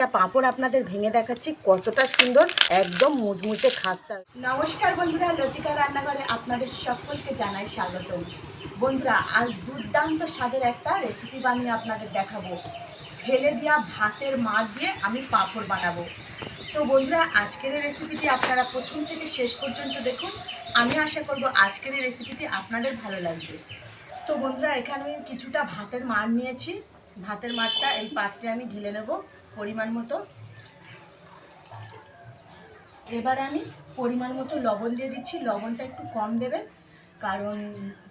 একটা পাঁপড় আপনাদের ভেঙে দেখাচ্ছি কতটা সুন্দর, একদম মুচমুচে খাস্তা। নমস্কার বন্ধুরা, লতিকা রান্নাঘরে আপনাদের সকলকে জানাই স্বাগতম। বন্ধুরা, আজ দুর্দান্ত স্বাদের একটা রেসিপি বানিয়ে আপনাদের দেখাবো। ফেলে দেওয়া ভাতের মাড় দিয়ে আমি পাঁপড় বানাবো। তো বন্ধুরা, আজকের এই রেসিপিটি আপনারা প্রথম থেকে শেষ পর্যন্ত দেখুন। আমি আশা করব আজকের এই রেসিপিটি আপনাদের ভালো লাগবে। তো বন্ধুরা, এখানে আমি কিছুটা ভাতের মাড় নিয়েছি। ভাতের মাড়টা এই পাত্রে আমি ঢেলে নেব পরিমাণ মতো। এবার আমি পরিমাণ মতো লবণ দিয়ে দিচ্ছি। লবণটা একটু কম দেবেন, কারণ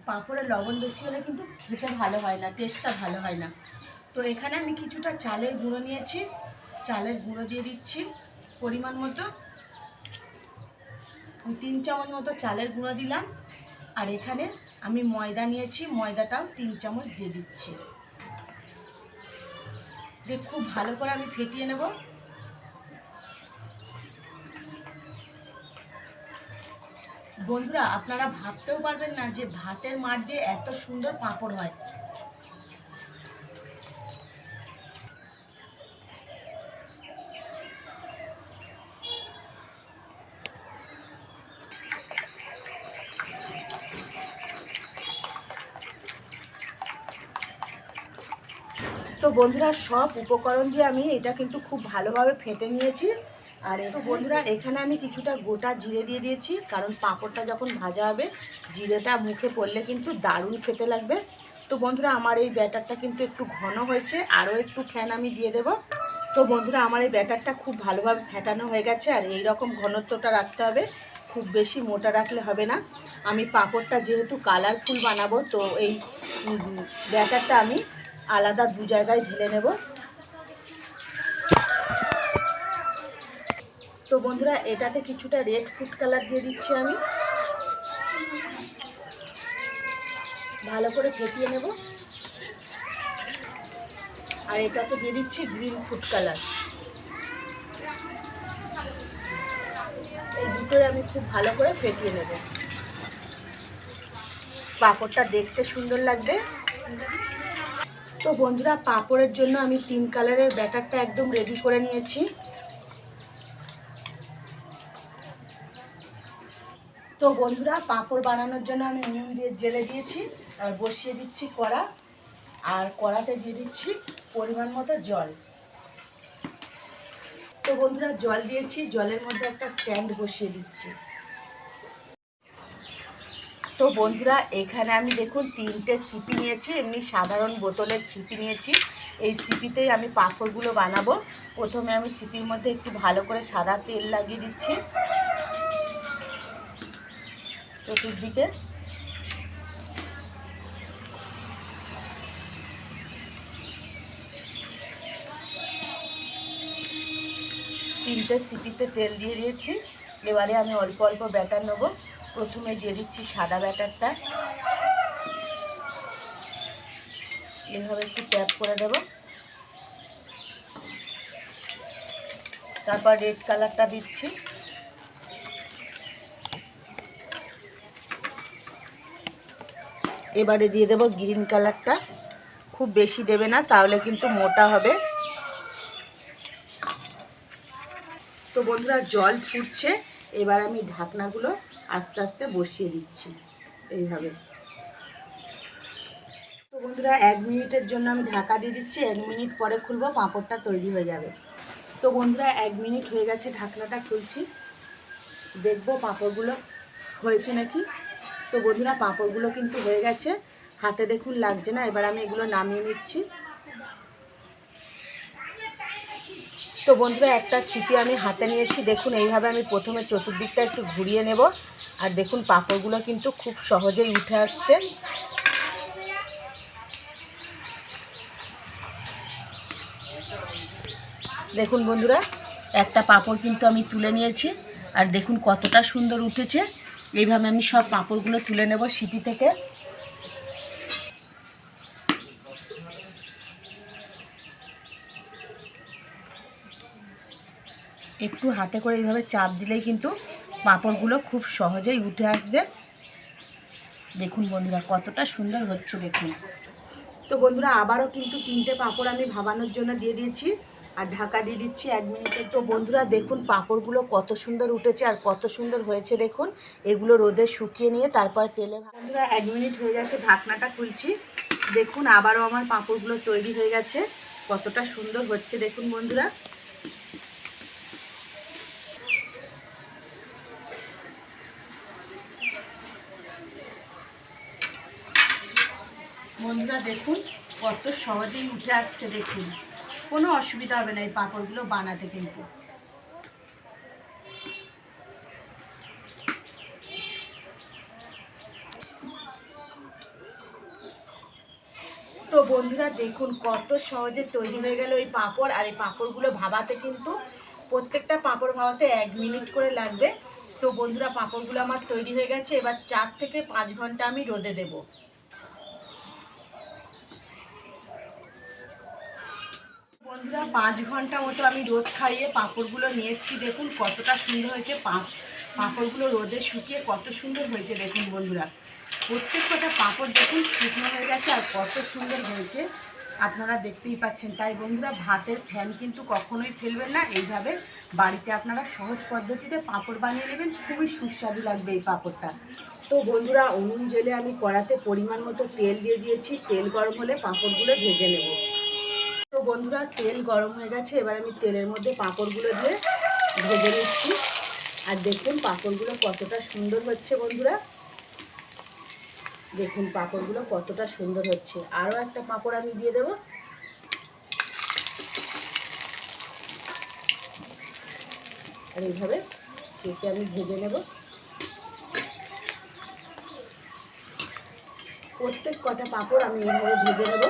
পাঁপড়ের লবণ বেশি হলে কিন্তু খেতে ভালো হয় না, টেস্টটা ভালো হয় না। তো এখানে আমি কিছুটা চালের গুঁড়ো নিয়েছি, চালের গুঁড়ো দিয়ে দিচ্ছি পরিমাণ মতো। আমি 3 চামচ মতো চালের গুঁড়ো দিলাম। আর এখানে আমি ময়দা নিয়েছি, ময়দাটাও 3 চামচ দিয়ে দিচ্ছি। দিয়ে খুব ভালো করে আমি ফেটিয়ে নেব। বন্ধুরা, আপনারা ভাবতেও পারবেন না যে ভাতের মাড় দিয়ে এত সুন্দর পাঁপড় হয়। তো বন্ধুরা, সব উপকরণ দিয়ে আমি এটা কিন্তু খুব ভালোভাবে ফেটে নিয়েছি। আর একটু বন্ধুরা, এখানে আমি কিছুটা গোটা জিরে দিয়ে দিয়েছি, কারণ পাঁপড়টা যখন ভাজা হবে জিরেটা মুখে পড়লে কিন্তু দারুণ খেতে লাগবে। তো বন্ধুরা, আমার এই ব্যাটারটা কিন্তু একটু ঘন হয়েছে, আরও একটু ফ্যান আমি দিয়ে দেব। তো বন্ধুরা, আমার এই ব্যাটারটা খুব ভালোভাবে ফেটানো হয়ে গেছে। আর এই রকম ঘনত্বটা রাখতে হবে, খুব বেশি মোটা রাখলে হবে না। আমি পাঁপড়টা যেহেতু কালারফুল বানাবো, তো এই ব্যাটারটা আমি আলাদা 2 জায়গায় ঢেলে নেব। তো বন্ধুরা, এটাতে কিছুটা রেড ফুড কালার দিয়ে দিচ্ছি আমি। ভালো করে ফেটিয়ে নেব। আর এটাতে দিয়ে দিচ্ছি গ্রিন ফুড কালার। এই দুটোই আমি খুব ভালো করে ফেটিয়ে নেব। পাঁপড়টা দেখতে সুন্দর লাগবে। তো বন্ধুরা, পাঁপড়ের জন্য আমি 3 কালারের ব্যাটারটা একদম রেডি করে নিয়েছি। তো বন্ধুরা, পাঁপড় বানানোর জন্য আমি নুন দিয়ে জেলে দিয়েছি আর বসিয়ে দিচ্ছি কড়া। আর কড়াতে দিয়ে দিচ্ছি পরিমাণ মতো জল। তো বন্ধুরা, জল দিয়েছি, জলের মধ্যে একটা স্ট্যান্ড বসিয়ে দিচ্ছি। তো বন্ধুরা, এখানে আমি দেখুন 3টে সিপি নিয়েছি, এমনি সাধারণ বোতলের সিপি নিয়েছি। এই সিপিতেই আমি পাঁপড়গুলো বানাবো। প্রথমে আমি সিপির মধ্যে একটু ভালো করে সাদা তেল লাগিয়ে দিচ্ছি চতুর্দিকে। তিনটে সিপিতে তেল দিয়ে দিয়েছি। এবারে আমি অল্প অল্প ব্যাটার নেব। প্রথমে দিয়ে দিচ্ছি সাদা ব্যাটারটা, এইভাবে একটু ট্যাপ করে দেব। তারপর রেড কালারটা দিচ্ছি। এবারে দিয়ে দেব গ্রিন কালারটা। খুব বেশি দেবে না, তাহলে কিন্তু মোটা হবে। তো বন্ধুরা, জল ফুটছে। এবার আমি ঢাকনাগুলো আস্তে আস্তে বসিয়ে দিচ্ছি এইভাবে। তো বন্ধুরা, 1 মিনিটের জন্য আমি ঢাকা দিয়ে দিচ্ছি। 1 মিনিট পরে খুলবো, পাঁপড়টা তৈরি হয়ে যাবে। তো বন্ধুরা, 1 মিনিট হয়ে গেছে, ঢাকনাটা খুলছি, দেখবো পাঁপড়গুলো হয়েছে নাকি। তো বন্ধুরা, পাঁপড়গুলো কিন্তু হয়ে গেছে, হাতে দেখুন লাগছে না। এবার আমি এগুলো নামিয়ে নিচ্ছি। তো বন্ধুরা, একটা সিপি আমি হাতে নিয়েছি, দেখুন এইভাবে আমি প্রথমে চতুর্দিকটা একটু ঘুরিয়ে নেব। আর দেখুন পাঁপড়গুলো কিন্তু খুব সহজেই উঠে আসছে। দেখুন বন্ধুরা, একটা পাঁপড় কিন্তু আমি তুলে নিয়েছি। আর দেখুন কতটা সুন্দর উঠেছে। এইভাবে আমি সব পাঁপড়গুলো তুলে নেব সিপি থেকে। একটু হাতে করে এইভাবে চাপ দিলেই কিন্তু পাঁপড়গুলো খুব সহজেই উঠে আসবে। দেখুন বন্ধুরা, কতটা সুন্দর হচ্ছে দেখুন। তো বন্ধুরা, আবারও কিন্তু 3টে পাঁপড় আমি ভাবানোর জন্য দিয়ে দিয়েছি। আর ঢাকা দিয়ে দিচ্ছি 1 মিনিটের। তো বন্ধুরা দেখুন পাঁপড়গুলো কত সুন্দর উঠেছে আর কত সুন্দর হয়েছে দেখুন। এগুলো রোদে শুকিয়ে নিয়ে তারপর তেলে, বন্ধুরা 1 মিনিট হয়ে গেছে, ঢাকনাটা খুলছি। দেখুন আবারও আমার পাঁপড়গুলো তৈরি হয়ে গেছে, কতটা সুন্দর হচ্ছে দেখুন বন্ধুরা। বন্ধুরা দেখুন কত সহজেই উঠে আসছে, দেখুন কোনো অসুবিধা হবে না এই পাঁপড়গুলো বানাতে কিন্তু। তো বন্ধুরা দেখুন কত সহজে তৈরি হয়ে গেল এই পাঁপড়। আর এই পাঁপড়গুলো ভাবাতে কিন্তু প্রত্যেকটা পাঁপড় ভাবাতে 1 মিনিট করে লাগবে। তো বন্ধুরা পাঁপড়গুলো আমার তৈরি হয়ে গেছে, এবার 4 থেকে 5 ঘন্টা আমি রোদে দেব। বন্ধুরা 5 ঘন্টা মতো আমি রোদ খাইয়ে পাঁপড়গুলো নিয়ে এসেছি, দেখুন কতটা সুন্দর হয়েছে। পাঁপড়গুলো রোদে শুকিয়ে কত সুন্দর হয়েছে দেখুন বন্ধুরা। প্রত্যেক কটা পাঁপড় দেখুন শুকনো হয়ে গেছে আর কত সুন্দর হয়েছে, আপনারা দেখতেই পাচ্ছেন। তাই বন্ধুরা ভাতের ফ্যান কিন্তু কখনোই ফেলবেন না, এইভাবে বাড়িতে আপনারা সহজ পদ্ধতিতে পাঁপড় বানিয়ে নেবেন, খুবই সুস্বাদু লাগবে এই পাঁপড়টা। তো বন্ধুরা উনুন জেলে আমি কড়াতে পরিমাণ মতো তেল দিয়ে দিয়েছি, তেল গরম হলে পাঁপড়গুলো ভেজে নেব। তো বন্ধুরা তেল গরম হয়ে গেছে, এবার আমি তেলের মধ্যে পাঁপড়গুলো দিয়ে ভেজে নিচ্ছি। আর দেখুন পাঁপড়গুলো কতটা সুন্দর হচ্ছে বন্ধুরা, দেখুন পাঁপড়গুলো কতটা সুন্দর হচ্ছে। আরও একটা পাঁপড় আমি দিয়ে দেবো। আর এইভাবে চেপে আমি ভেজে নেব। প্রত্যেক কটা পাঁপড় আমি এইভাবে ভেজে নেব।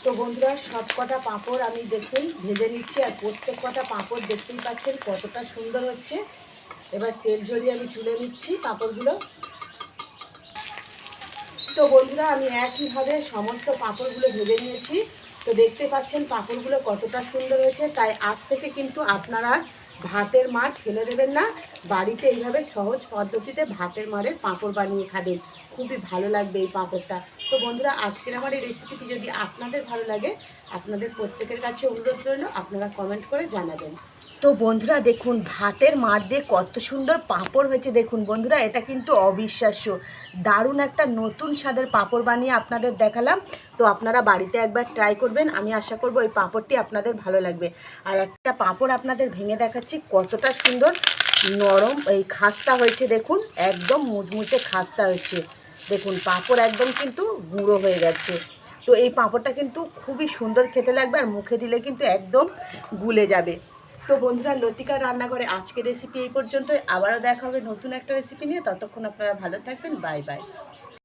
তো বন্ধুরা সব কটা পাঁপড় আমি দেখুন ভেজে নিচ্ছি, আর প্রত্যেক কটা পাঁপড় দেখতেই পাচ্ছেন কতটা সুন্দর হচ্ছে। এবার তেল ঝরিয়ে আমি তুলে নিচ্ছি পাঁপড়গুলো। তো বন্ধুরা আমি একইভাবে সমস্ত পাঁপড়গুলো ভেজে নিয়েছি। তো দেখতে পাচ্ছেন পাঁপড়গুলো কতটা সুন্দর হয়েছে। তাই আজ থেকে কিন্তু আপনারা ভাতের মার ফেলে দেবেন না, বাড়িতে এইভাবে সহজ পদ্ধতিতে ভাতের মারের পাঁপড় বানিয়ে খাবেন, খুবই ভালো লাগবে এই পাঁপড়টা। তো বন্ধুরা আজকের আমার এই রেসিপিটি যদি আপনাদের ভালো লাগে, আপনাদের প্রত্যেকের কাছে অনুরোধ রইল আপনারা কমেন্ট করে জানাবেন। তো বন্ধুরা দেখুন ভাতের মার দিয়ে কত সুন্দর পাঁপড় হয়েছে দেখুন বন্ধুরা, এটা কিন্তু অবিশ্বাস্য দারুণ একটা নতুন স্বাদের পাঁপড় বানিয়ে আপনাদের দেখালাম। তো আপনারা বাড়িতে একবার ট্রাই করবেন, আমি আশা করব এই পাঁপড়টি আপনাদের ভালো লাগবে। আর একটা পাঁপড় আপনাদের ভেঙে দেখাচ্ছি কতটা সুন্দর নরম এই খাস্তা হয়েছে, দেখুন একদম মুচমুচে খাস্তা হয়েছে। দেখুন পাঁপড় একদম কিন্তু গুঁড়ো হয়ে গেছে। তো এই পাঁপড়টা কিন্তু খুবই সুন্দর খেতে লাগবে, আর মুখে দিলে কিন্তু একদম গুলে যাবে। তো বন্ধুরা লতিকার রান্নাঘরে আজকের রেসিপি এই পর্যন্ত, আবারও দেখা হবে নতুন একটা রেসিপি নিয়ে। ততক্ষণ আপনারা ভালো থাকবেন, বাই বাই।